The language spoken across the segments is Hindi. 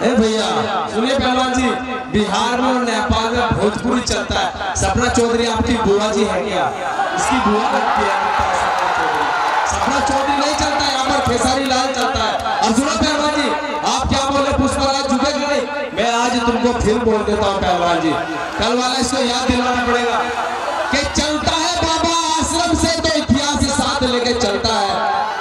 ए भैया सुनिए पहलवान जी, बिहार में और नेपाल में भोजपुरी चलता है। सपना चौधरी आपकी बुआ जी है क्या? इसकी बुआ लगती है सपना चौधरी नहीं चलता है, यहाँ पर खेसारी लाल चलता है। और सुनो पहलवान जी, आप क्या बोले पुष्पराज झुकेगा नहीं? मैं आज तुमको फिर बोल देता हूँ पहलवान जी, कल वाला इसको याद दिलाना पड़ेगा कि चलता है बाबा आश्रम से तो इतिहास साथ लेके चलता है,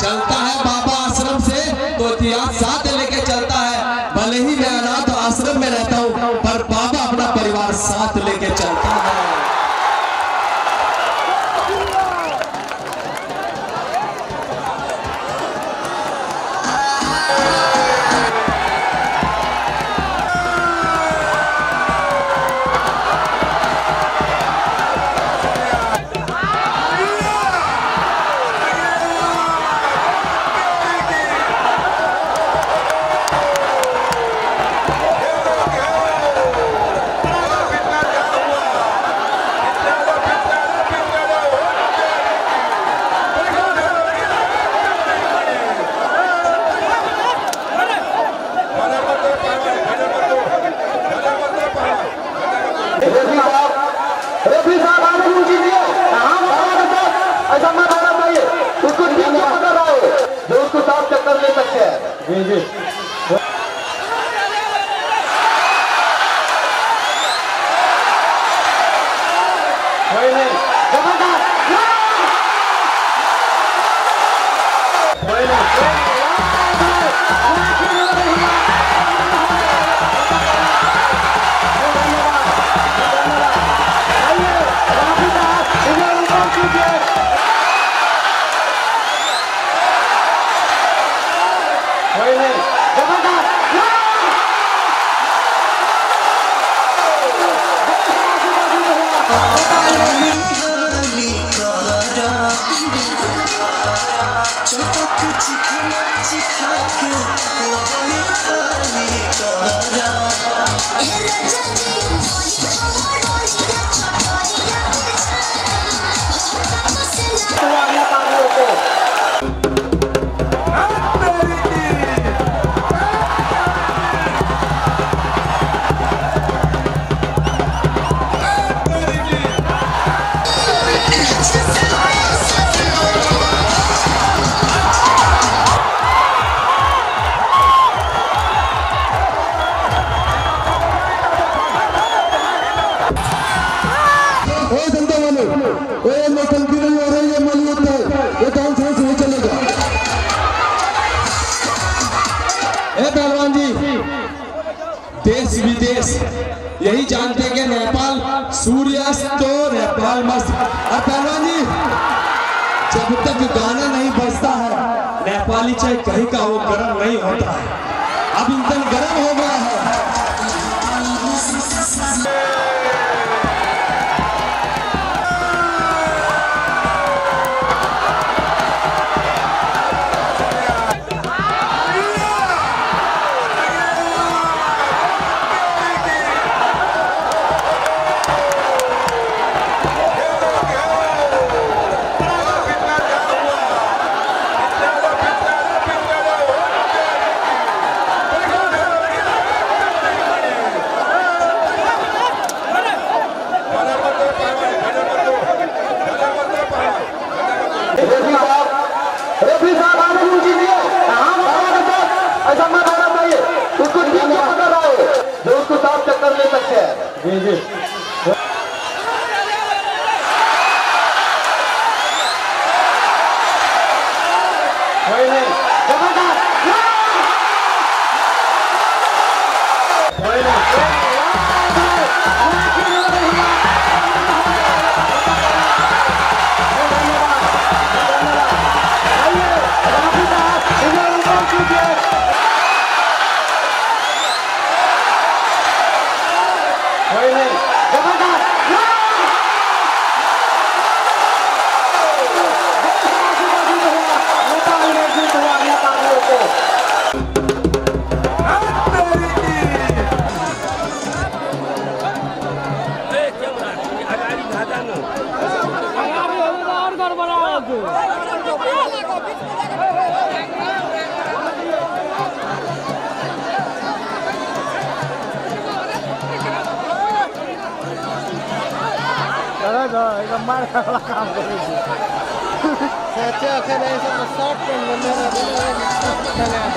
चलता है बाबा आश्रम से तो इतिहास साथ लेके चलता है। भले ही मैं अनाथ आश्रम में रहता हूँ पर बाबा अपना परिवार साथ लेके चलता है। ऐसा मत होना चाहिए, उसको ठीक से पकड़ रहा है जो उसको साफ चक्कर ले सकते हैं। जी पहलवान जी, देश विदेश यही जानते हैं कि नेपाल सूर्यास्त तो नेपाल मस्त। और पहलवान जी, जब तक गाना नहीं बजता है नेपाली चाय कहीं का वो गर्म नहीं होता है। अब इंजन गर्म हो गया है। ऐसा मत होना चाहिए, उसको ठीक से पकड़ रहा है जो उसको साफ चक्कर ले सकते हैं। जी नहीं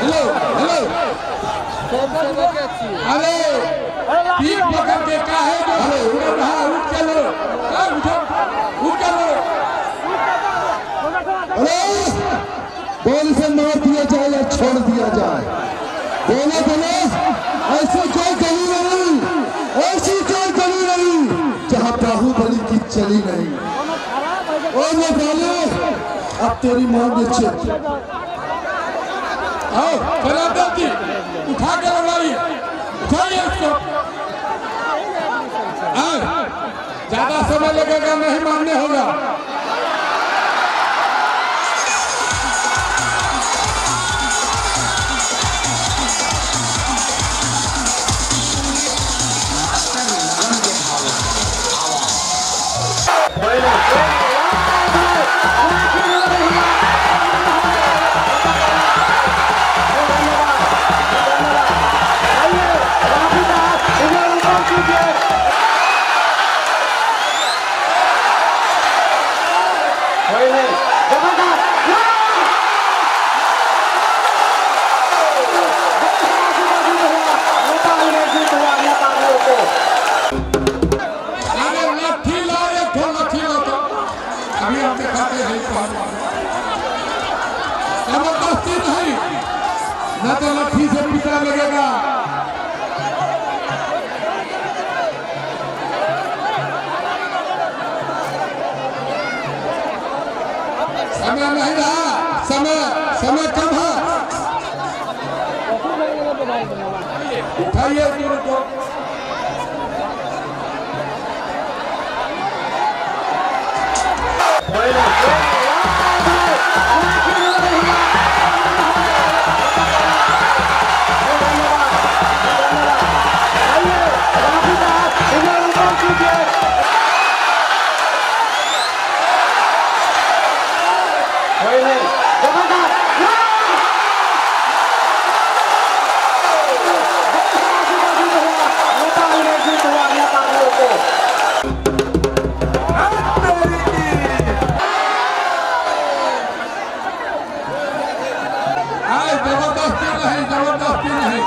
हेलो हेलो अरे पीठ पकड़ के का है जो उड़ रहा उठ चलो उठो उठ चलो अरे बॉल से मार दिया जाए या छोड़ दिया जाए बोले बोले ऐसी कोई गली नहीं ऐसी कोई गली नहीं जहाँ बाहुबली की चली नहीं ओ मैं बोले अब तेरी मां नीचे आओ बराबर जी उठा के लड़ाई उठाइए इसको ज्यादा समय लगेगा नहीं मानने होगा जबरदस्ती नहीं न तो लट्ठी से पिटना लगेगा समय नहीं रहा समय समय कम है उठाइए को जबरदस्ती नहीं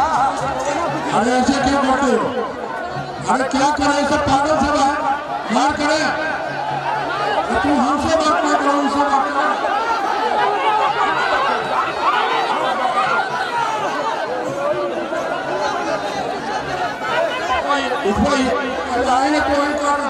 अरे ऐसे क्यों करते हो? अरे क्या करे सब पागल सब है मार करे तू हमसे बात ना करो उनसे बात करो इसको लाइन कोई कर